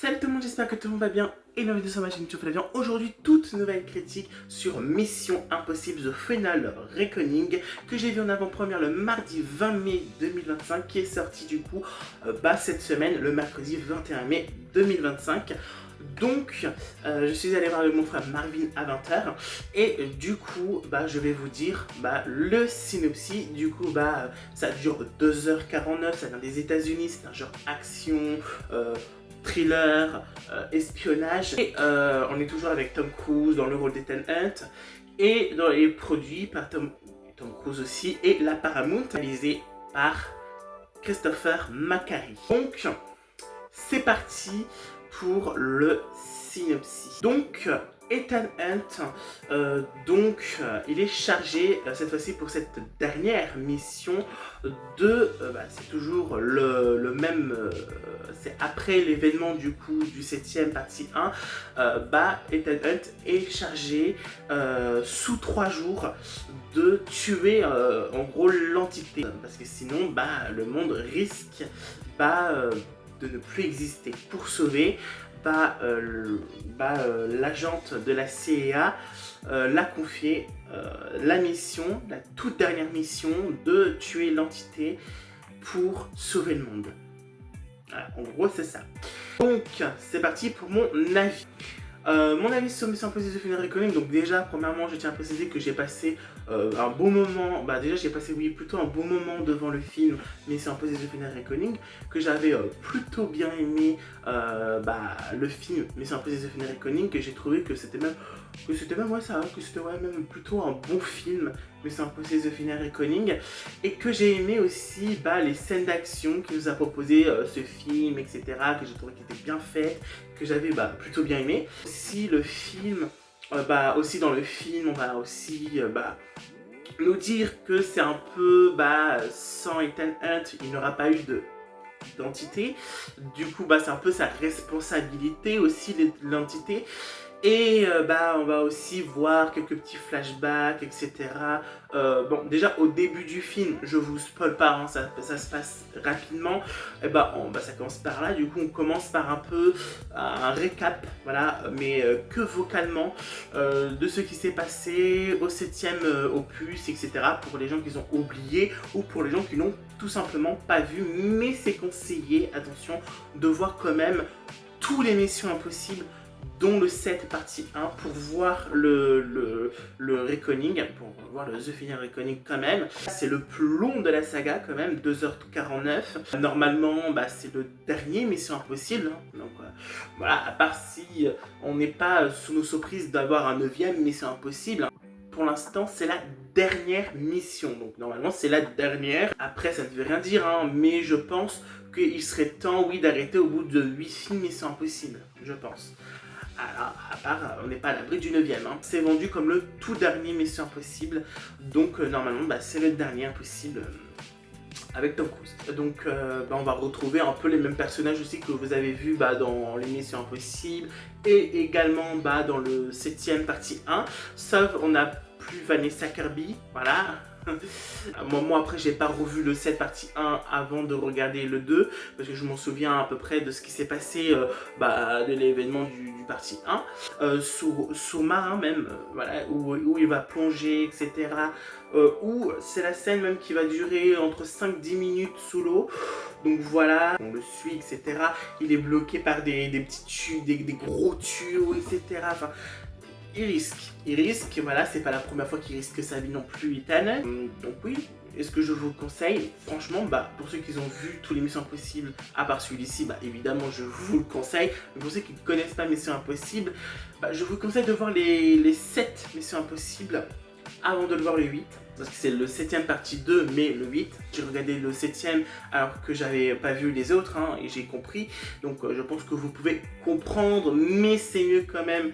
Salut tout le monde, j'espère que tout le monde va bien et bienvenue sur ma chaîne YouTube Flavian. Aujourd'hui, toute nouvelle critique sur Mission Impossible The Final Reckoning que j'ai vu en avant-première le mardi 20 mai 2025 qui est sorti du coup cette semaine, le mercredi 21 mai 2025. Donc, je suis allé voir mon frère Marvin à 20h et du coup, je vais vous dire le synopsis. Du coup, ça dure 2h49, ça vient des États-Unis, c'est un genre action, thriller, espionnage. Et on est toujours avec Tom Cruise dans le rôle d'Ethan Hunt et dans les produits par Tom Cruise aussi et la Paramount réalisé par Christopher McQuarrie. Donc, c'est parti pour le synopsis. Donc, Ethan Hunt, il est chargé cette fois-ci pour cette dernière mission de, c'est toujours le même, c'est après l'événement du coup du 7ème partie 1, Ethan Hunt est chargé sous 3 jours de tuer en gros l'entité, parce que sinon le monde risque de ne plus exister. Pour sauver, l'agente de la CIA l'a confié la mission, la toute dernière mission de tuer l'entité pour sauver le monde. Voilà, en gros c'est ça. Donc c'est parti pour mon avis. Mon avis sur Mission Impossible The Final Reckoning. Donc déjà, premièrement, je tiens à préciser que j'ai passé un bon moment, déjà j'ai passé plutôt un bon moment devant le film Mission Impossible The Final Reckoning, que j'avais plutôt bien aimé le film Mission Impossible The Final Reckoning, que j'ai trouvé que c'était même plutôt un bon film Mission Impossible The Final Reckoning, et que j'ai aimé aussi les scènes d'action qu'il nous a proposé ce film, etc., que j'ai trouvé qui étaient bien faites, que j'avais plutôt bien aimé. Aussi le film, aussi dans le film, on va aussi nous dire que c'est un peu sans Ethan Hunt, il n'y aura pas eu d'entité. Du coup, c'est un peu sa responsabilité aussi, l'entité. Et on va aussi voir quelques petits flashbacks, etc. Bon, déjà au début du film, je vous spoil pas, hein, ça se passe rapidement. Et ça commence par là. Du coup, on commence par un peu un récap, voilà, mais que vocalement, de ce qui s'est passé au 7ème opus, etc. Pour les gens qui ont oublié ou pour les gens qui n'ont tout simplement pas vu. Mais c'est conseillé, attention, de voir quand même tous les Missions Impossibles, dont le 7 partie 1, pour voir le Reckoning, pour voir le The Final Reckoning quand même. C'est le plus long de la saga quand même, 2h49. Normalement, c'est le dernier Mission Impossible, hein. Donc voilà, à part si on n'est pas sous nos surprises d'avoir un 9ème Mission Impossible. Pour l'instant, c'est la dernière mission, donc normalement c'est la dernière. Après, ça ne veut rien dire, hein, mais je pense qu'il serait temps, oui, d'arrêter au bout de 8 films Mission Impossible, je pense. Alors, à part, on n'est pas à l'abri du 9ème, hein. C'est vendu comme le tout dernier Mission Impossible, donc normalement c'est le dernier Impossible avec Tom Cruise. Donc on va retrouver un peu les mêmes personnages aussi que vous avez vus dans les Missions Impossibles et également dans le 7ème partie 1, sauf on n'a plus Vanessa Kirby, voilà. Moi après j'ai pas revu le 7 partie 1 avant de regarder le 2, parce que je m'en souviens à peu près de ce qui s'est passé de l'événement du partie 1, sous-marin même, voilà, où il va plonger, etc. Où c'est la scène même qui va durer entre 5-10 minutes sous l'eau. Donc voilà, on le suit, etc. Il est bloqué par des petits tuyaux, des gros tuyaux, etc. Enfin, il risque, voilà, c'est pas la première fois qu'il risque sa vie non plus, Ethan. Donc oui, est-ce que je vous conseille? Franchement, pour ceux qui ont vu tous les Missions Impossibles, à part celui-ci, évidemment, je vous le conseille. Mais pour ceux qui ne connaissent pas Missions Impossibles, je vous conseille de voir les 7 Missions Impossibles avant de le voir le 8. Parce que c'est le 7ème partie 2, mais le 8. J'ai regardé le 7ème alors que j'avais pas vu les autres, hein, et j'ai compris. Donc je pense que vous pouvez comprendre, mais c'est mieux quand même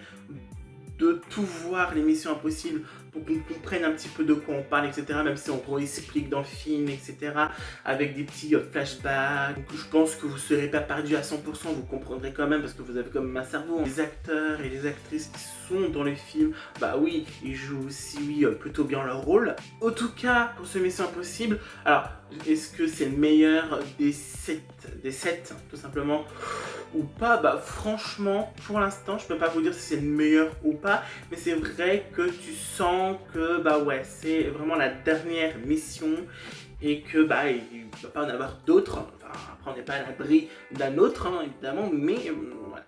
de tout voir les Missions Impossibles pour qu'on comprenne un petit peu de quoi on parle, etc. Même si on explique dans le film, etc. Avec des petits flashbacks. Donc je pense que vous ne serez pas perdu à 100%, vous comprendrez quand même parce que vous avez quand même un cerveau. Les acteurs et les actrices qui sont dans les films, oui, ils jouent aussi, plutôt bien leur rôle. En tout cas, pour ce Mission Impossible, alors Est-ce que c'est le meilleur des 7 tout simplement ou pas? Bah franchement, pour l'instant, je peux pas vous dire si c'est le meilleur ou pas, mais c'est vrai que tu sens que bah ouais, c'est vraiment la dernière mission et que bah il va pas en avoir d'autres. Enfin, après on n'est pas à l'abri d'un autre hein, évidemment, mais voilà,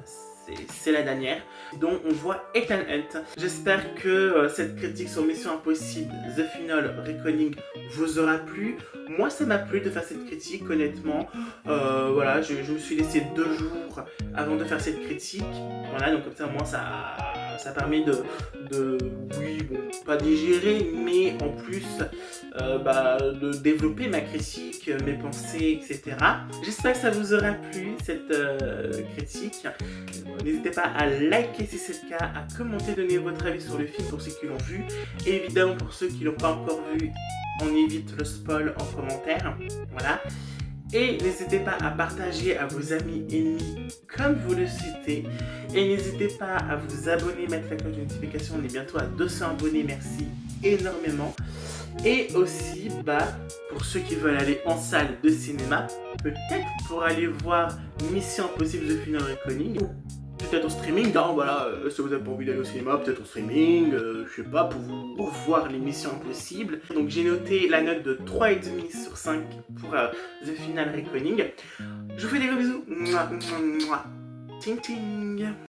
c'est la dernière dont on voit Ethan Hunt. J'espère que cette critique sur Mission Impossible The Final Reckoning vous aura plu. Moi ça m'a plu de faire cette critique honnêtement. Voilà, je me suis laissé 2 jours avant de faire cette critique. Voilà, donc comme ça moi ça permet oui, bon, pas digérer, mais en plus de développer ma critique, mes pensées, etc. J'espère que ça vous aura plu, cette critique. N'hésitez pas à liker si c'est le cas, à commenter, donner votre avis sur le film pour ceux qui l'ont vu. Et évidemment, pour ceux qui ne l'ont pas encore vu, on évite le spoil en commentaire. Voilà. Et n'hésitez pas à partager à vos amis ennemis comme vous le souhaitez. Et n'hésitez pas à vous abonner, mettre la cloche de notification. On est bientôt à 200 abonnés, merci énormément. Et aussi, pour ceux qui veulent aller en salle de cinéma, peut-être pour aller voir Mission Impossible The Final Reckoning, ou peut-être en streaming, non, voilà, si vous n'avez pas envie d'aller au cinéma, peut-être en streaming, je sais pas, pour voir les Missions Impossibles. Donc j'ai noté la note de 3,5 sur 5 pour The Final Reckoning. Je vous fais des gros bisous. Mouah, mouah, mouah. Ting ting.